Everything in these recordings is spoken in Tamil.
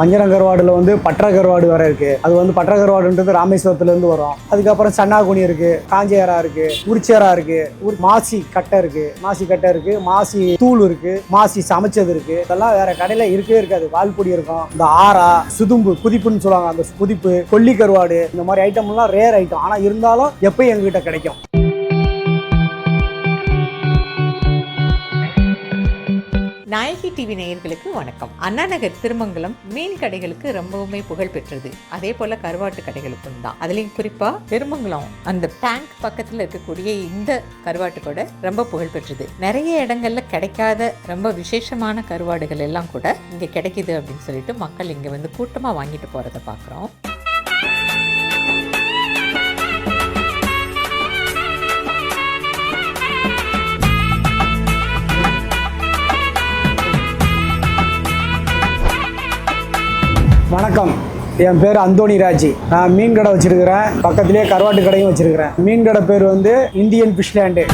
வஞ்சரங்கருவாடுல வந்து பற்ற கருவாடு வர இருக்கு. அது வந்து பற்ற கருவாடுன்றது ராமேஸ்வரத்துல இருந்து வரும். அதுக்கப்புறம் சன்னாகுனி இருக்கு, காஞ்சேரா இருக்கு, உரிச்சேரா இருக்கு, மாசி கட்டை இருக்கு, மாசி தூள் இருக்கு, மாசி சமைச்சது இருக்கு. இதெல்லாம் வேற கடையில இருக்கவே இருக்காது. வால்பொடி இருக்கும், இந்த ஆரா சுதும்பு குதிப்புன்னு சொல்லுவாங்க, அந்த குதிப்பு கொல்லி கருவாடு, இந்த மாதிரி ஐட்டம் எல்லாம் ரேர் ஐட்டம். ஆனா இருந்தாலும் எப்பயும் எங்ககிட்ட கிடைக்கும். நாயகி டிவி நேயர்களுக்கு வணக்கம். அண்ணா நகர் திருமங்கலம் மீன் கடைகளுக்கு ரொம்பவுமே புகழ் பெற்றது. அதே போல கருவாட்டு கடைகளுக்கும் தான். அதுலயும் குறிப்பா திருமங்கலம் அந்த டேங்க் பக்கத்துல இருக்கக்கூடிய இந்த கருவாட்டு கடை ரொம்ப புகழ் பெற்றது. நிறைய இடங்கள்ல கிடைக்காத ரொம்ப விசேஷமான கருவாடுகள் எல்லாம் கூட இங்க கிடைக்குது அப்படின்னு சொல்லிட்டு மக்கள் இங்க வந்து கூட்டமா வாங்கிட்டு போறதை பாக்குறோம். வணக்கம், என் பேர் அந்தோணி ராஜி. நான் மீன் கடை வச்சிருக்கிறேன், பக்கத்திலேயே கருவாட்டு கடையும் வச்சிருக்கிறேன். மீன் கடை பேர் வந்து இந்தியன் ஃபிஷ்லேண்டு.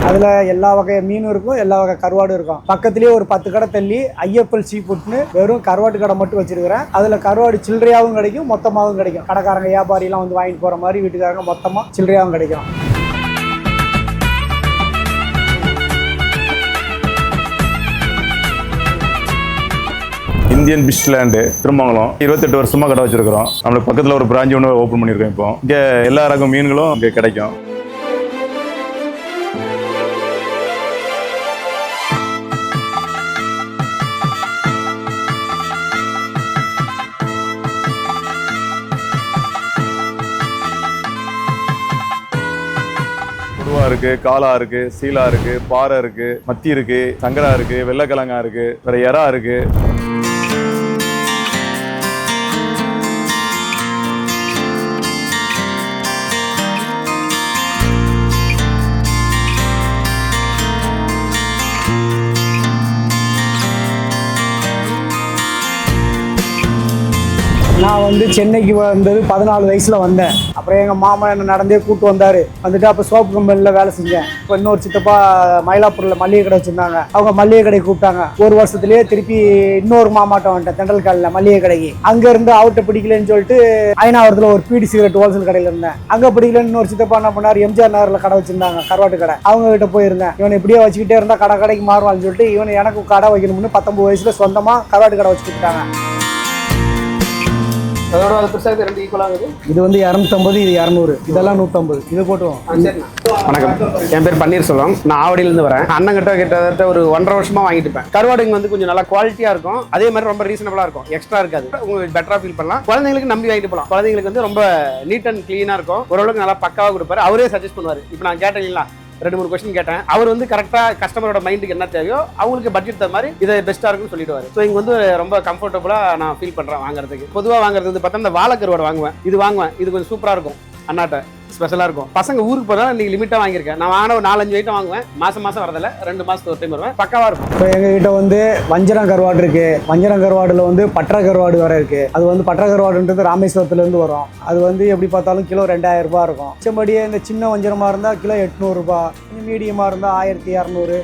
அதில் எல்லா வகை மீனும் இருக்கும், எல்லா வகை கருவாடும் இருக்கும். பக்கத்துலேயே ஒரு 10 கடை தள்ளி ஐயப்பல் சீ ஃபுட்னு வெறும் கருவாட்டு கடை மட்டும் வச்சிருக்கிறேன். அதில் கருவாடு சில்லறையாகவும் கிடைக்கும், மொத்தமாகவும் கிடைக்கும். கடைக்காரங்க வியாபாரிலாம் வந்து வாங்கிட்டு போகிற மாதிரி வீட்டுக்காரங்க மொத்தமாக சில்லறையாகவும் கிடைக்கும். இந்தியன் ஃபிஷ்லேண்டு திருமங்கலம் 28 வருஷமாக கடை வச்சிருக்கிறோம். நம்மளுக்கு பக்கத்தில் ஒரு பிரான்ச் ஒன்று ஓப்பன் பண்ணியிருக்கோம். இப்போ இங்கே எல்லா ரகம் மீன்களும் இங்கே கிடைக்கும். இருக்கு, காலா இருக்கு, சீலா இருக்கு, பாறை இருக்கு, மத்தி இருக்கு, சங்கரா இருக்கு, வெள்ளைக்கிழங்கா இருக்கு, வேற எறா இருக்கு. நான் வந்து சென்னைக்கு வந்தது 14 வயசில் வந்தேன். அப்புறம் எங்கள் மாமா என்ன நடந்தே கூப்பிட்டு வந்தார். வந்துட்டு அப்போ சோப்பு கம்பெனியில் வேலை செஞ்சேன். இப்போ இன்னொரு சித்தப்பா மயிலாப்பூரில் மளிகை கடை வச்சுருந்தாங்க. அவங்க மளிகை கடை கூப்பிட்டாங்க. ஒரு வருஷத்துலேயே திருப்பி இன்னொரு மாமாட்டம் வந்துட்டேன், தெண்டல்காலில் மளிகை கடைக்கு. அங்கேருந்து அவர்கிட்ட பிடிக்கலன்னு சொல்லிட்டு அயனாவரத்தில் ஒரு பீடி சிகரெட் ஹோல்சேல் கடையில் இருந்தேன். அங்கே பிடிக்கலன்னு இன்னொரு சித்தப்பா என்ன பண்ணார், எம்ஜிஆர் நகரில் கடை வச்சுருந்தாங்க, கருவாட்டு கடை. அவங்க கிட்ட போயிருந்தேன். இவனை இப்படியே வச்சுக்கிட்டே இருந்தால் கடைக்கு மாறுவான்னு சொல்லிட்டு இவனை எனக்கு கடை வைக்கணும்னு 19 வயசில் சொந்தமாக கருவாட்டு கடை வச்சுக்கிட்டாங்க. இது வந்து 250, இது 200, இதெல்லாம் 150. இது போட்டுவோம். வணக்கம், என் பேர் பன்னீர்செல்வம். நான் ஆவடியிலிருந்து வரேன். அண்ணன் கிட்ட கிட்டத்தட்ட ஒரு 1.5 வருஷமா வாங்கிட்டு இருப்பேன். கருவாடுங்க வந்து கொஞ்சம் நல்லா குவாலிட்டியா இருக்கும், அதே மாதிரி ரொம்ப ரீசனபிளா இருக்கும், எக்ஸ்ட்ரா இருக்காது. உங்களுக்கு பெட்டரா ஃபீல் பண்ணலாம். குழந்தைங்களுக்கு நம்பி வாங்கிட்டு போகலாம். குழந்தைங்களுக்கு வந்து ரொம்ப நீட் அண்ட் கிளீனா இருக்கும். ஓரளவுக்கு நல்லா பக்காவா கொடுப்பாரு. அவரே சஜஸ்ட் பண்ணுவாரு. இப்போ நான் கேட்டீங்களா 2-3 கொஸ்டின் கேட்டேன். அவர் வந்து கரெக்டா கஸ்டமரோட மைண்டுக்கு என்ன தேவையோ அவங்களுக்கு பட்ஜெட் தகுந்த மாதிரி இதை பெஸ்ட்டாக இருக்குன்னு சொல்லிடுவாரு. ஸோ இங்கே வந்து ரொம்ப கம்ஃபர்டபுளாக நான் ஃபீல் பண்ணுறேன் வாங்குறதுக்கு. பொதுவாக வாங்குறது வந்து பார்த்தா இந்த வாழைக்கருவாடு வாங்குவேன். இது கொஞ்சம் சூப்பராக இருக்கும், அண்ணாட்ட ஸ்பெஷலாக இருக்கும். பசங்க ஊருக்கு போனால் இன்னைக்கு லிமிட்டாக வாங்கியிருக்கேன். நான் வாங்கின ஒரு 4-5 ஐட்டம் வாங்குவேன். மாதம் வரதில்ல, 2 மாதத்துக்கு ஒரு டைம் வருவேன். பக்காவாக இருக்கும். இப்போ எங்ககிட்ட வந்து வஞ்சரம் கருவாடு இருக்கு. வஞ்சரம் கருவாடுல வந்து பற்ற கருவாடு வர இருக்கு. அது வந்து பற்ற கருவாடுன்றது ராமேஸ்வரத்துல இருந்து வரும். அது வந்து எப்படி பார்த்தாலும் கிலோ 2000 ரூபாய் இருக்கும். மிச்சபடியே இந்த சின்ன வஞ்சரமா இருந்தா கிலோ 800 ரூபாய், மீடியமா இருந்தா 1200,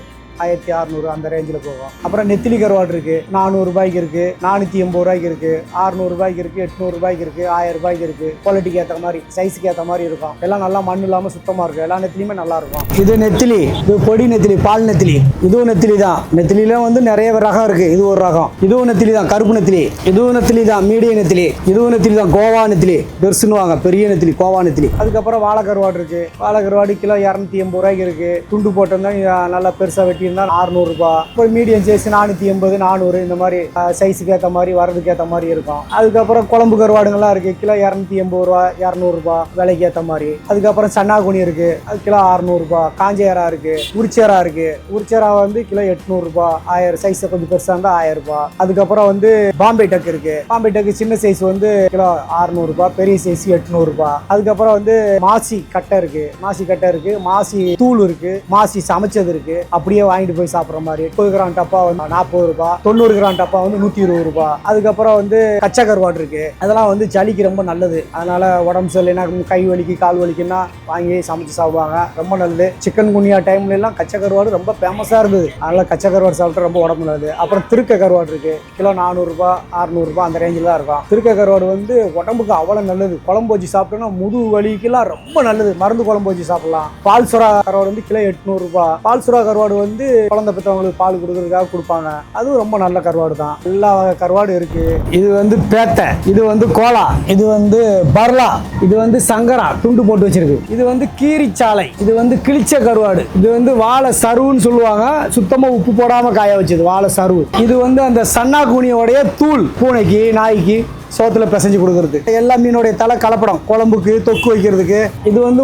1600 அந்த ரேஞ்சில் போகும். அப்புறம் நெத்திலி கருவாடு இருக்கு, 400 ரூபாய்க்கு இருக்கு, 480 ரூபாய்க்கு இருக்கு, 600 ரூபாய்க்கு இருக்கு, 800 ரூபாய்க்கு இருக்கு, 1000 ரூபாய்க்கு இருக்கு. குவாலிட்டிக்கு ஏற்ற மாதிரி, சைஸுக்கு ஏற்ற மாதிரி இருக்கும். எல்லாம் நல்லா மண் இல்லாம சுத்தமா இருக்கும். எல்லா நெத்திலியுமே நல்லா இருக்கும். இது நெத்திலி, இது பொடி நெத்திலி, பால் நெத்திலி. இதுவும் நெத்திலி தான். நெத்திலியில வந்து நிறைய ரகம் இருக்கு. இது ஒரு ரகம். இதுவும் நெத்திலி தான், கருப்பு நெத்திலி. இதுவும் நெத்திலி தான், மீடியம் நெத்திலி. இதுவும் நெத்திலி தான், கோவா நெத்திலி. பெருசுன்னுவாங்க, பெரிய நெத்திலி, கோவா நெத்திலி. அதுக்கப்புறம் வாழை கருவாடு இருக்கு. வாழை கருவாடு கிலோ 280 ரூபாய்க்கு இருக்கு. துண்டு போட்டிருந்தா நல்லா பெருசா வெட்டி இருந்தா 600 ரூபாய். ஒரு மீடியம் சைஸ் 480, 400 இந்த மாதிரி சைஸுக்கு ஏற்ற மாதிரி வரதுக்கு ஏற்ற மாதிரி இருக்கும். அதுக்கப்புறம் குழம்பு கருவாடுங்கள்லாம் இருக்கு. கிலோ 280 ரூபாய், 200 ரூபாய் விலைக்கு ஏற்ற மாதிரி. அதுக்கப்புறம் சன்னாகுனி இருக்கு, அது கிலோ 600 ரூபாய். காஞ்சேரா இருக்கு, உரிச்சேரா இருக்கு. உரிச்சேரா வந்து கிலோ 800 ரூபாய். 1000 சைஸ் கொஞ்சம் பெருசா இருந்தா 1000 ரூபாய். அதுக்கப்புறம் வந்து பாம்பே டக் இருக்கு. பாம்பே டக் சின்ன சைஸ் வந்து கிலோ 600 ரூபாய், பெரிய சைஸ் 800 ரூபாய். அதுக்கப்புறம் வந்து மாசி கட்டை இருக்கு, மாசி தூள் இருக்கு, மாசி சமைச்சது இருக்கு, அப்படியே வாங்கிட்டு போய் சாப்பிட்ற மாதிரி. 30 கிராம் டப்பா வந்து 40 ரூபாய், 90 கிராம் டப்பா வந்து 120 ரூபாய். அதுக்கப்புறம் வந்து கச்சா கருவாடு இருக்கு, அதெல்லாம் வந்து சளிக்கு ரொம்ப நல்லது. அதனால உடம்பு சரியில்லைன்னா, கை வலிக்கு கால் வலிக்குன்னா வாங்கி சமைச்சு சாப்பிடுவாங்க, ரொம்ப நல்லது. சிக்கன் குனியா டைம்ல எல்லாம் கச்சா கருவாடு ரொம்ப ஃபேமஸா இருந்தது, அதனால கச்சா கருவாடு சாப்பிட்டா ரொம்ப உடம்பு நல்லது. அப்புறம் திருக்க கருவாடு இருக்கு, கிலோ 400 ரூபாய் 600 ரூபாய் அந்த ரேஞ்சில் தான் இருக்கும். திருக்க கருவாடு வந்து உடம்புக்கு அவ்வளோ நல்லது. குழம்பு வச்சு சாப்பிட்டோம்னா முதுகு வலிக்கெல்லாம் ரொம்ப நல்லது, மருந்து குழம்பு வச்சு சாப்பிடலாம். பால் சுறா கருவாடு வந்து கிலோ 800 ரூபாய். பால் சுறா கருவாடு வந்து குழந்தை பெற்றவங்களுக்கு பால் கொடுக்கறதுக்காக கொடுப்பாங்க, அதுவும் ரொம்ப நல்ல கருவாடு தான். எல்லா வகை கருவாடு இருக்கு. இது வந்து பேத்தை, இது வந்து கோலா, இது வந்து பர்லா, இது வந்து சங்கரா துண்டு போட்டு வச்சிருக்கு, இது வந்து கீரிச்சாலை, இது வந்து கிழிச்ச கருவாடு, இது வந்து வாழை சருவுன்னு சொல்லுவாங்க, சுத்தமா உப்பு போடாம காய வச்சது வாழை சருவு. இது வந்து அந்த சன்னா கூனியோடைய தூள், பூனைக்கு நாய்க்கு சோத்துல பிசைஞ்சு கொடுக்கறது. எல்லா மீனுடைய தலை கலப்படம், குழம்புக்கு தொக்கு வைக்கிறதுக்கு. இது வந்து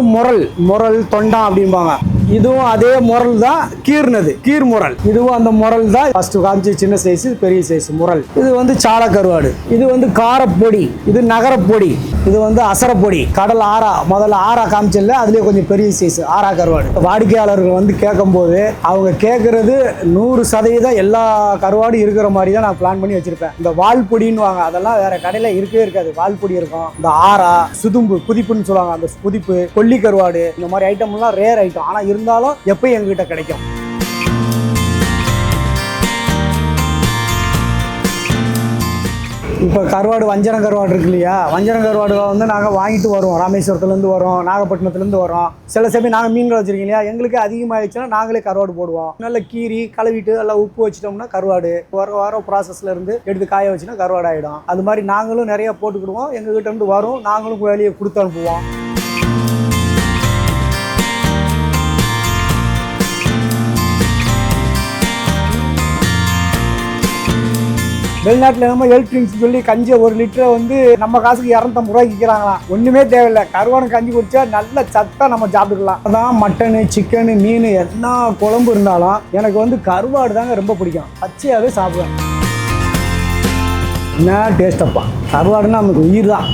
முரல் தொண்டா அப்படிம்பாங்க. இதுவும் அதே முரல் தான், கீர்னது கீர் முரல். இதுவும் அந்த முரல் தான். ஃபர்ஸ்ட் காமிச்சு சின்ன சைஸ், பெரிய சைஸ் முரல். இது வந்து சால கருவாடு, இது வந்து காரப்பொடி, இது நகரப்பொடி, இது வந்து அசரப்பொடி. கடல் ஆறா, முதல்ல ஆறா காமிச்சல, அதுலேயே கொஞ்சம் பெரிய சைஸ் ஆறா கருவாடு. வாடிக்கையாளர்கள் வந்து கேட்கும் போது அவங்க கேட்கறது 100% எல்லா கருவாடும் இருக்கிற மாதிரி தான் நான் பிளான் பண்ணி வச்சிருப்பேன். இந்த வால்பொடின்னு வாங்க, அதெல்லாம் வேற கடையில் இருக்கவே இருக்காது. வால்பொடி இருக்கும், இந்த ஆறா, சுதும்பு, குதிப்புன்னு சொல்லுவாங்க, அந்த குதிப்பு, கொல்லி கருவாடு, இந்த மாதிரி ஐட்டம்லாம் ரேர் ஐட்டம். ஆனால் இருந்தாலும் எப்பயும் எங்ககிட்ட கிடைக்கும். இப்போ கருவாடு வஞ்சரம் கருவாடு இருக்கு இல்லையா, வஞ்சரம் கருவாடு வந்து நாங்கள் வாங்கிட்டு வருவோம், ராமேஸ்வரத்துலேருந்து வரோம், நாகப்பட்டினத்துலேருந்து வரோம். சில சமயம் நாங்கள் மீன்கள் வச்சுருக்கோம் இல்லையா, எங்களுக்கு அதிகமாகிடுச்சுன்னா நாங்களே கருவாடு போடுவோம். நல்ல கீரி கழுவிட்டு எல்லாம் உப்பு வச்சிட்டோம்னா கருவாடு வர ப்ராசஸ்ல இருந்து எடுத்து காய வச்சுன்னா கருவாடு ஆகிடும். அது மாதிரி நாங்களும் நிறைய போட்டுக்கிடுவோம், எங்ககிட்ட இருந்து வரும், நாங்களும் வெளியே கொடுத்து அனுப்புவோம். வெளிநாட்டில் நம்ம ஹெல்த் ட்ரிங்க்ஸ் சொல்லி கஞ்சி 1 லிட்டரை வந்து நம்ம காசுக்கு 250 ரூபாய்க்கு விற்கிறாங்களாம். ஒன்றுமே தேவையில்லை, கருவாடு கஞ்சி குடிச்சா நல்ல சத்தா நம்ம சாப்பிட்டுக்கலாம். அதான் மட்டனு சிக்கனு மீன் என்ன குழம்பு இருந்தாலும் எனக்கு வந்து கருவாடு தாங்க ரொம்ப பிடிக்கும், பச்சையாகவே சாப்பிடுவேன். என்ன டேஸ்டப்பா, கருவாடுன்னா நமக்கு உயிர் தான்.